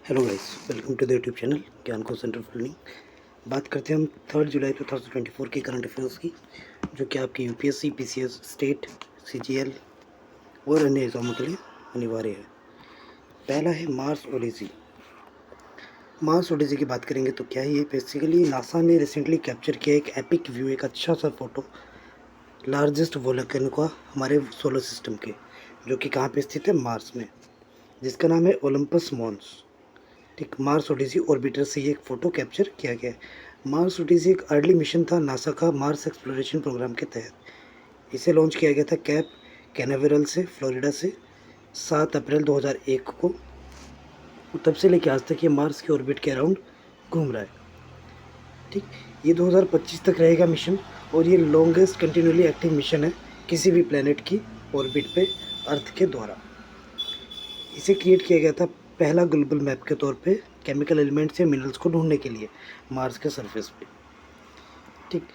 Hello guys, welcome to the YouTube channel ज्ञान को centre for learning. बात करते हैं हम 3 जुलाई 2024 की करंट अफेयर्स की, जो कि आपकी यूपीएससी, पीसीएस, स्टेट, सीजीएल और अन्य एग्जामों के लिए अनिवार्य है। पहला है मार्स ओडिसी। मार्स ओडिसी की बात करेंगे तो क्या है ये? बेसिकली नासा ने रिसेंटली कैप्चर किया एक एपिक व्यू, एक अच्छा सा फोटो लार्जेस्ट वोल्केनो का हमारे सोलर सिस्टम के, जो कि कहाँ पे स्थित है? मार्स में, जिसका नाम है ओलंपस मॉन्स। ठीक, मार्स ओडिसी ऑर्बिटर से ये एक फ़ोटो कैप्चर किया गया है। मार्स ओडिसी एक अर्ली मिशन था नासा का मार्स एक्सप्लोरेशन प्रोग्राम के तहत। इसे लॉन्च किया गया था कैप कैनावेरल से, फ्लोरिडा से 7 अप्रैल 2001 को। तब से लेकर आज तक ये मार्स के ऑर्बिट के अराउंड घूम रहा है। ठीक, ये 2025 तक रहेगा मिशन, और ये लॉन्गेस्ट कंटिन्यूली एक्टिव मिशन है किसी भी प्लेनेट की ऑर्बिट पे अर्थ के द्वारा। इसे क्रिएट किया गया था पहला ग्लोबल मैप के तौर पे केमिकल एलिमेंट्स या मिनरल्स को ढूंढने के लिए मार्स के सरफेस पे। ठीक,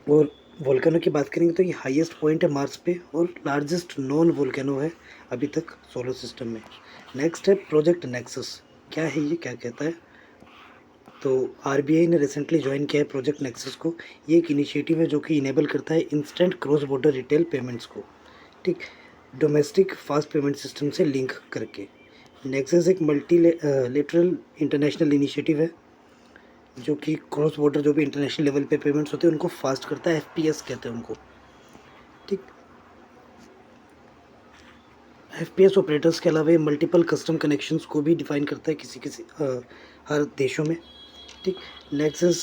और वोल्केनो की बात करेंगे तो ये हाईएस्ट पॉइंट है मार्स पे और लार्जेस्ट नॉन वोल्केनो है अभी तक सोलर सिस्टम में। नेक्स्ट है प्रोजेक्ट नेक्सस। क्या है ये, क्या कहता है? तो आरबीआई ने रिसेंटली ज्वाइन किया है प्रोजेक्ट नेक्सस को। ये एक इनिशिएटिव है जो कि इनेबल करता है instant cross border retail payments को, ठीक, डोमेस्टिक फास्ट पेमेंट सिस्टम से लिंक करके। नेक्सस एक मल्टीलेटरल इंटरनेशनल इनिशिएटिव है जो कि क्रॉस बॉर्डर जो भी इंटरनेशनल लेवल पे पेमेंट्स होते हैं उनको फास्ट करता है, एफपीएस कहते हैं उनको। ठीक, एफपीएस ऑपरेटर्स के अलावा ये मल्टीपल कस्टम कनेक्शंस को भी डिफाइन करता है किसी हर देशों में। ठीक, नेक्सस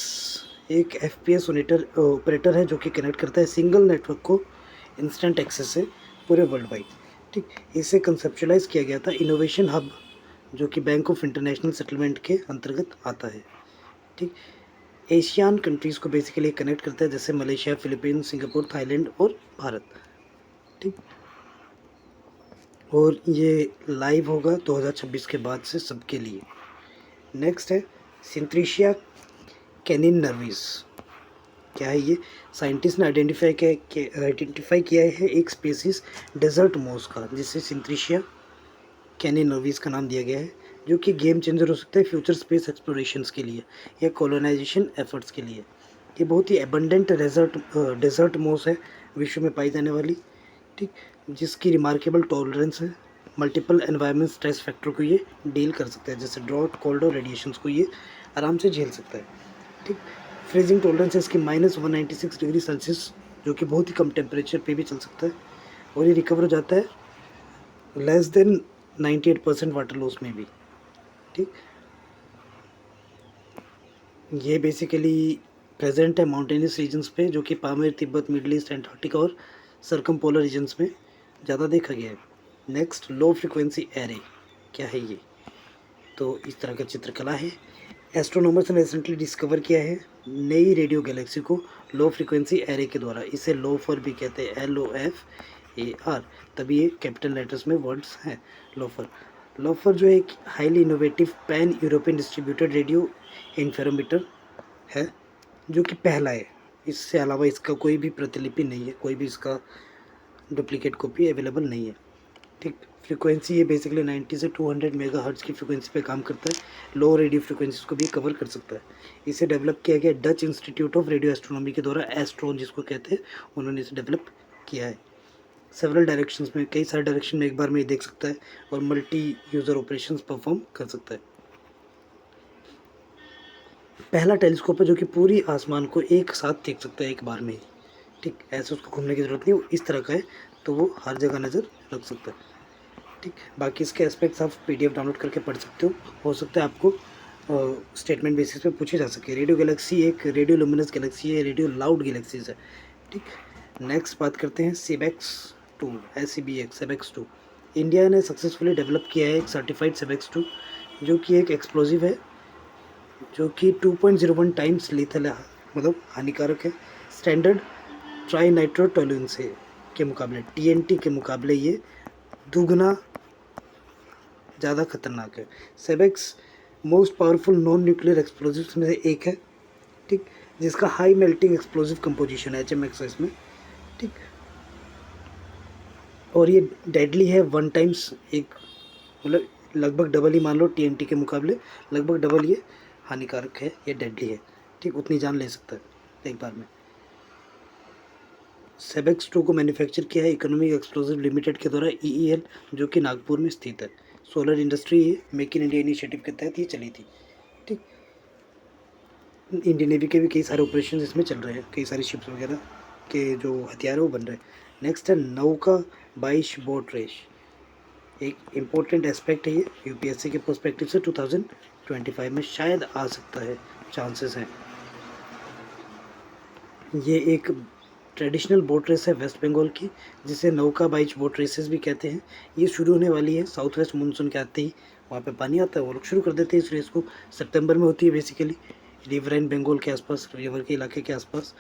एक एफपीएस ऑपरेटर है जो कि कनेक्ट करता है सिंगल नेटवर्क को इंस्टेंट एक्सेस से पूरे वर्ल्ड वाइड। ठीक, इसे कंसेप्चुलाइज किया गया था इनोवेशन हब, जो कि बैंक ऑफ इंटरनेशनल सेटलमेंट के अंतर्गत आता है। ठीक, एशियान कंट्रीज़ को बेसिकली कनेक्ट करता है, जैसे मलेशिया, फिलीपींस, सिंगापुर, थाईलैंड और भारत। ठीक, और ये लाइव होगा 2026 के बाद से सबके लिए। नेक्स्ट है सिंथ्रीशिया कैनिन नर्विस। क्या है ये? साइंटिस्ट ने आइडेंटिफाई किया है एक स्पीसीज डेजर्ट मोस का, जिसे सिंथ्रीशिया कैनिन नर्विस का नाम दिया गया है, जो कि गेम चेंजर हो सकता है फ्यूचर स्पेस एक्सप्लोरेशंस के लिए या कॉलोनाइजेशन एफर्ट्स के लिए। ये बहुत ही एबंडेंट डेजर्ट मोस है विश्व में पाई जाने वाली। ठीक, जिसकी रिमार्केबल टॉलरेंस है मल्टीपल एनवायरमेंट स्ट्रेस फैक्टर को ये डील कर सकता है, जैसे ड्रॉट, कोल्ड और रेडिएशंस को ये आराम से झेल सकता है। ठीक, फ्रीजिंग टॉलरेंस है इसकी -196 डिग्री सेल्सियस, जो कि बहुत ही कम टेम्परेचर पे भी चल सकता है, और ये रिकवर हो जाता है लेस देन 98% वाटर लॉस में भी। ठीक, ये बेसिकली प्रेजेंट है माउंटेनियस रीजन्स पे, जो कि Pamir, Tibet, middle east, Antarctica और सर्कम पोलर रीजन्स में ज़्यादा देखा गया है। Next, low frequency array. क्या है ये? तो इस तरह का चित्रकला है। एस्ट्रोनॉमर्स ने रिसेंटली डिस्कवर किया है नई रेडियो गैलेक्सी को लो फ्रिक्वेंसी एरे के द्वारा। इसे लोफर भी कहते हैं, LOFAR, तभी ये कैपिटल लेटर्स में वर्ड्स हैं, लोफर। लोफर जो है एक highly innovative pan European distributed radio interferometer है, जो कि पहला है। इससे अलावा इसका कोई भी प्रतिलिपि नहीं है, कोई भी इसका डुप्लीकेट कॉपी अवेलेबल नहीं है। ठीक, फ्रीक्वेंसी ये बेसिकली 90 से 200 मेगाहर्ट्ज़ की फ्रीक्वेंसी पे काम करता है। लो रेडियो फ्रीक्वेंसीज को भी कवर कर सकता है। इसे डेवलप किया गया Dutch institute of radio astronomy के द्वारा, एस्ट्रोन जिसको कहते हैं, उन्होंने इसे डेवलप किया है। सेवरल डायरेक्शंस में, कई सारे डायरेक्शन में एक बार में ये देख सकता है, और मल्टी यूज़र ऑपरेशंस परफॉर्म कर सकता है। पहला टेलीस्कोप है जो कि पूरी आसमान को एक साथ देख सकता है एक बार में ही। ठीक, ऐसे उसको घूमने की ज़रूरत नहीं, वो इस तरह का है तो वो हर जगह नज़र रख सकता है। ठीक, बाकी इसके एस्पेक्ट्स आप PDF डाउनलोड करके पढ़ सकते हो सकता है आपको स्टेटमेंट बेसिस पे पूछे जा सके। रेडियो गैलेक्सी एक रेडियो लुमिनस गैलेक्सी है, रेडियो लाउड गैलेक्सीज है। ठीक, नेक्स्ट बात करते हैं सेबेक्स 2, SEBX 2। इंडिया ने सक्सेसफुली डेवलप किया है एक सर्टिफाइड सेबेक्स 2, जो कि एक एक्सप्लोजिव है, जो कि 2.01 टाइम्स लीथल है, मतलब हानिकारक है स्टैंडर्ड ट्राई नाइट्रोटोलुइन से के मुकाबले, TNT के मुकाबले ये दुगना ज़्यादा खतरनाक है। Semtex most powerful non nuclear explosives में से एक है। ठीक, जिसका हाई मेल्टिंग एक्सप्लोजिव कंपोजिशन है, HMX है इसमें। ठीक, और ये डेडली है 1 टाइम्स, एक मतलब लगभग डबल ही मान लो TNT के मुकाबले, लगभग डबल ये हानिकारक है, ये डेडली है, ठीक, उतनी जान ले सकता है एक बार में। सेबेक्स 2 को मैन्युफैक्चर किया है इकोनॉमिक एक्सप्लोसिव लिमिटेड के द्वारा EEL, जो कि नागपुर में स्थित है। सोलर इंडस्ट्री ये मेक इन इंडिया इनिशिएटिव के तहत ये चली थी, ठीक। इंडियन नेवी के भी कई सारे ऑपरेशन इसमें चल रहे हैं, कई सारी शिप्स वगैरह के जो हथियार है वो बन रहे हैं। नेक्स्ट है नौका 22 बोट रेस, एक इम्पोर्टेंट एस्पेक्ट है ये यूपीएससी के पर्सपेक्टिव से। 2025 में शायद आ सकता है, चांसेस हैं। ये एक ट्रेडिशनल बोट रेस है वेस्ट बंगाल की, जिसे नौका 22 बोट रेसेस भी कहते हैं। ये शुरू होने वाली है साउथ वेस्ट मानसून के आते ही, वहाँ पे पानी आता है, वो लोग शुरू कर देते हैं इस रेस को। सितंबर में होती है बेसिकली, रिवराइन बंगाल के आसपास, रिवर के इलाके के आसपास,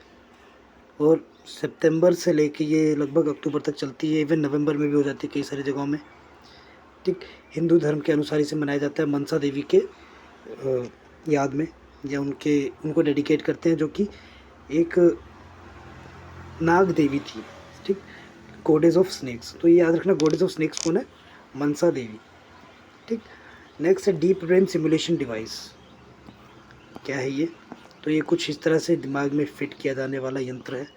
और सितंबर से लेके ये लगभग अक्टूबर तक चलती है। इवन नवंबर में भी हो जाती है कई सारी जगहों में, ठीक। हिंदू धर्म के अनुसार इसे मनाया जाता है मनसा देवी के याद में, या उनको डेडिकेट करते हैं, जो कि एक नाग देवी थी, ठीक, गॉडेस ऑफ स्नेक्स। तो ये याद रखना, गॉडेस ऑफ स्नेक्स कौन है? मनसा देवी, ठीक। नेक्स्ट है डीप ब्रेन सिमुलेशन डिवाइस, क्या है ये? तो ये कुछ इस तरह से दिमाग में फिट किया जाने वाला यंत्र है,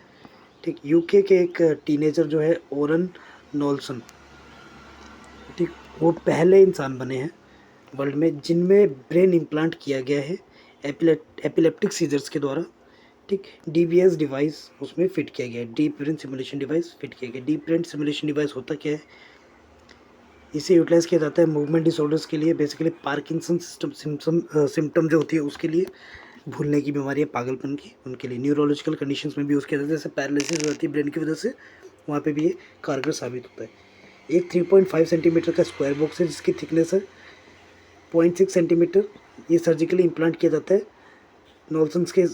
ठीक। यूके के एक टीनेजर जो है ओरन नोल्सन, ठीक, वो पहले इंसान बने हैं वर्ल्ड में जिनमें ब्रेन इम्प्लांट किया गया है एपिलेप्टिक सीजर्स के द्वारा, ठीक। DBS डिवाइस उसमें फिट किया गया है, deep brain simulation device fit किया गया। डीप ब्रेन सिमुलेशन डिवाइस होता क्या है? इसे यूटिलाइज़ किया जाता है मूवमेंट डिसऑर्डर्स के लिए, बेसिकली पार्किंसन सिम्टम जो होती है उसके लिए, भूलने की बीमारी है, पागलपन की, उनके लिए। न्यूरोलॉजिकल कंडीशंस में भी यूज़ किया जाता है, जैसे पैरालिसिस हो जाती है ब्रेन की वजह से, वहाँ पे भी ये कारगर साबित होता है। एक 3.5 सेंटीमीटर का स्क्वायर बॉक्स है जिसकी थिकनेस है 0.6 सेंटीमीटर। ये सर्जिकली इम्प्लांट किया जाता है, नॉल्सन्स के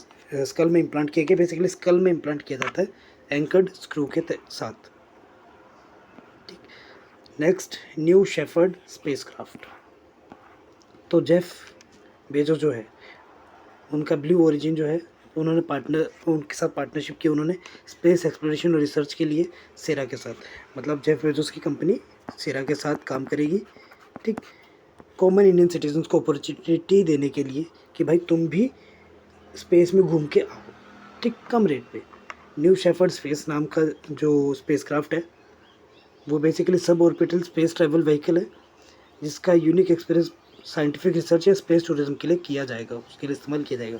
स्कल में इम्प्लांट किया गया, बेसिकली स्कल में इम्प्लांट किया जाता है एंकर्ड स्क्रू के साथ, ठीक। Next new shepherd spacecraft. तो जेफ बेजोस जो है, उनका ब्लू ओरिजिन जो है, उनके साथ पार्टनरशिप की उन्होंने स्पेस एक्सप्लोरेशन और रिसर्च के लिए सेरा के साथ, मतलब जेफ बेजोस की कंपनी सेरा के साथ काम करेगी, ठीक। कॉमन इंडियन सिटीजन्स को अपॉर्चुनिटी देने के लिए कि भाई तुम भी स्पेस में घूम के आओ, ठीक, कम रेट पे। न्यू शेफर्ड स्पेस नाम का जो स्पेसक्राफ्ट है वो basically sub orbital space travel vehicle है, जिसका यूनिक एक्सपीरियंस साइंटिफिक रिसर्च या स्पेस टूरिज्म के लिए किया जाएगा, उसके लिए इस्तेमाल किया जाएगा।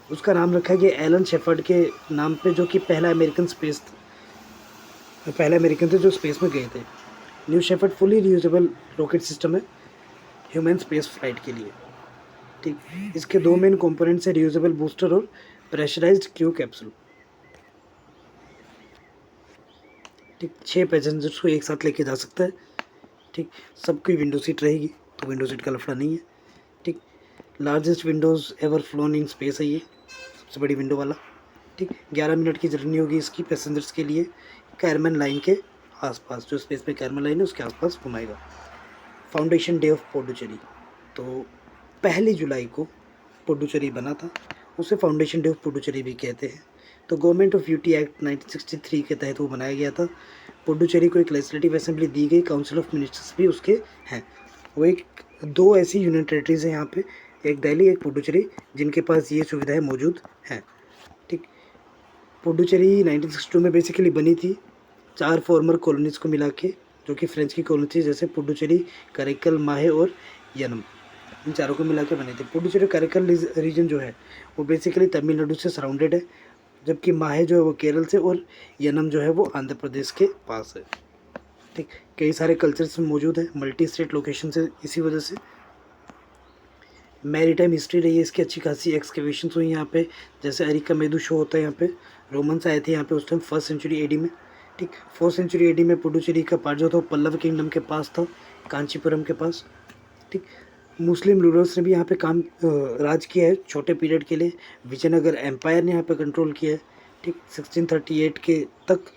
उसका नाम रखा गया एलन शेफर्ड के नाम पे, जो कि पहला अमेरिकन थे जो स्पेस में गए थे। New shepherd fully reusable rocket system है ह्यूमन स्पेस फ्लाइट के लिए, ठीक। इसके दो मेन कंपोनेंट्स है, रियूजेबल बूस्टर और प्रेशराइज्ड क्रू कैप्सूल, ठीक। 6 पैसेंजर्स को एक साथ लेके जा सकता है, ठीक। सबकी विंडो सीट रहेगी, तो विंडो सीट का लफड़ा नहीं है, ठीक। Largest Windows ever flown in space है ये, सबसे बड़ी विंडो वाला, ठीक। 11 मिनट की जर्नी होगी इसकी पैसेंजर्स के लिए, कैरमन लाइन के आसपास, जो स्पेस में कैरमन लाइन है उसके आसपास घुमाएगा। फाउंडेशन डे ऑफ पुडुचेरी, तो 1 जुलाई को पुडुचेरी बना था, उसे फाउंडेशन डे ऑफ पुडुचेरी भी कहते हैं। तो गवर्नमेंट ऑफ यूटी एक्ट 1963 के तहत वो बनाया गया था। पुडुचेरी को एक लेजिस्लेटिव असेंबली दी गई, काउंसिल ऑफ मिनिस्टर्स भी उसके हैं। वो एक 2 ऐसी यूनियन टेरेटरीज हैं यहाँ पे, एक दिल्ली एक पुडुचेरी, जिनके पास ये सुविधाएं मौजूद हैं, ठीक। पुडुचेरी 1962 में बेसिकली बनी थी 4 फॉर्मर कॉलोनीज़ को मिला के, जो कि फ्रेंच की कॉलोनी थी, जैसे पुडुचेरी, करिकल, माहे और यनम, इन चारों को मिला के बने थे। पुडुचेरी करिकल रीजन जो है वो बेसिकली तमिलनाडु से सराउंडेड है, जबकि माहे जो है वो केरल से, और यनम जो है वो आंध्र प्रदेश के पास है, ठीक। कई सारे कल्चर्स मौजूद हैं, मल्टी स्टेट लोकेशन से, इसी वजह से मैरीटाइम हिस्ट्री रही है इसकी अच्छी खासी, एक्सकेवेशंस हुई यहाँ पे, जैसे अरिका मेदू शो होता है यहाँ पे, रोमन्स आए थे यहाँ पे उस टाइम 1st सेंचुरी AD में, ठीक। 4th सेंचुरी AD में पुडुचेरी का पार्ट जो था पल्लव किंगडम के पास था, कांचीपुरम के पास, ठीक। मुस्लिम रूलर्स ने भी यहाँ पे राज किया है छोटे पीरियड के लिए। विजयनगर एम्पायर ने यहाँ पे कंट्रोल किया है, ठीक, 1638 के तक।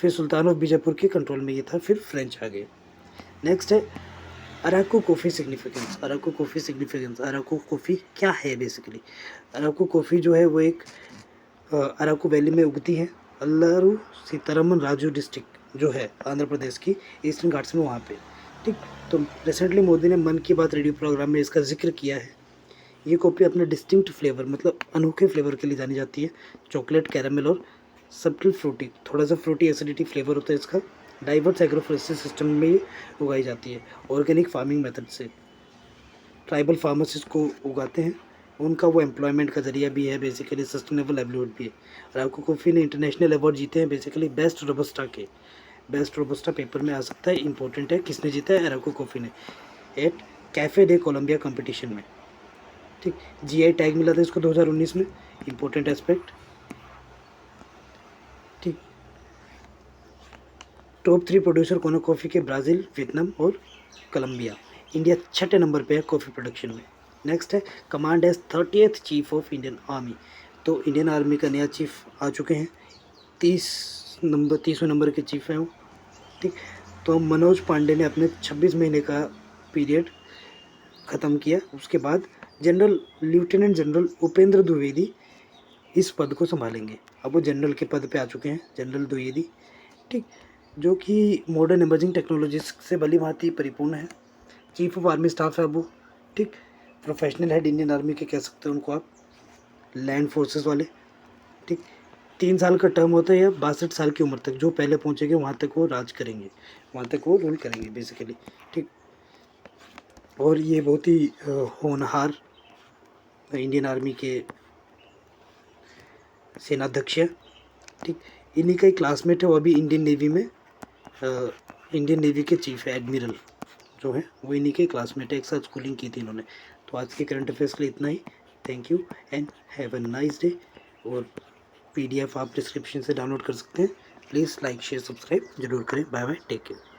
फिर सुल्तान ऑफ बीजापुर के कंट्रोल में ये था, फिर फ्रेंच आ गए। नेक्स्ट है Araku coffee significance. Araku coffee क्या है बेसिकली? अराकू कॉफ़ी जो है वो एक अराकू वैली में उगती है, अल्लारू सीतारमन राजू डिस्ट्रिक्ट जो है आंध्र प्रदेश की ईस्टर्न घाट्स में, वहाँ पे, ठीक। तो रिसेंटली मोदी ने मन की बात रेडियो प्रोग्राम में इसका जिक्र किया है। ये कॉफ़ी अपने डिस्टिंक्ट फ्लेवर मतलब अनोखे फ्लेवर के लिए जानी जाती है। चॉकलेट, कैरामल और सब्टल फ्रूटी, थोड़ा सा फ्रूटी एसिडिटी फ्लेवर होता है इसका। डाइवर्स एग्रोफोरेस्ट्री सिस्टम में ये उगाई जाती है, ऑर्गेनिक फार्मिंग मेथड से। ट्राइबल फार्मर्स इसको उगाते हैं, उनका वो एम्प्लॉयमेंट का जरिया भी है, बेसिकली सस्टेनेबल लाइवलीहुड भी है। अराकू कॉफ़ी ने इंटरनेशनल अवार्ड जीते हैं, बेसिकली बेस्ट रोबस्टा के। बेस्ट रोबस्टा पेपर में आ सकता है, इंपॉर्टेंट है। किसने जीता है? अराकू कॉफ़ी ने, at cafe de Colombia competition में। ठीक। जीआई टैग मिला था इसको 2019 में, इंपॉर्टेंट एस्पेक्ट। ठीक। टॉप 3 प्रोड्यूसर कौन है कॉफ़ी के? ब्राज़ील, वियतनाम और कोलंबिया। इंडिया 6ठे नंबर पे है कॉफ़ी प्रोडक्शन में। नेक्स्ट है command as 30th chief of Indian army. तो इंडियन आर्मी का नया चीफ आ चुके हैं, 30वें नंबर के चीफ हैं वो। ठीक। तो मनोज पांडे ने अपने 26 महीने का पीरियड ख़त्म किया। उसके बाद general lieutenant general Upendra Dwivedi इस पद को संभालेंगे। अब वो जनरल के पद पे आ चुके हैं, जनरल द्विवेदी। ठीक। जो कि मॉडर्न इमर्जिंग टेक्नोलॉजीज से भली भांति परिपूर्ण है। चीफ ऑफ आर्मी स्टाफ है वो। ठीक। प्रोफेशनल हेड इंडियन आर्मी के कह सकते हैं उनको आप, लैंड फोर्सेस वाले। ठीक। 3 साल का टर्म होता है या 62 साल की उम्र तक, जो पहले पहुंचेंगे वहाँ तक वो राज करेंगे, वहाँ तक वो रूल करेंगे बेसिकली। ठीक। और ये बहुत ही होनहार इंडियन आर्मी के सेनाध्यक्ष है। ठीक। इन्हीं का ही क्लासमेट है वो, अभी इंडियन नेवी में इंडियन नेवी के चीफ है, एडमिरल जो है वो इन्हीं के क्लासमेट है, एक साथ स्कूलिंग की थी इन्होंने। तो आज के करंट अफेयर्स के लिए इतना ही। Thank you and have a nice day. और PDF आप डिस्क्रिप्शन से डाउनलोड कर सकते हैं। प्लीज़ लाइक शेयर सब्सक्राइब जरूर करें। Bye bye, take care.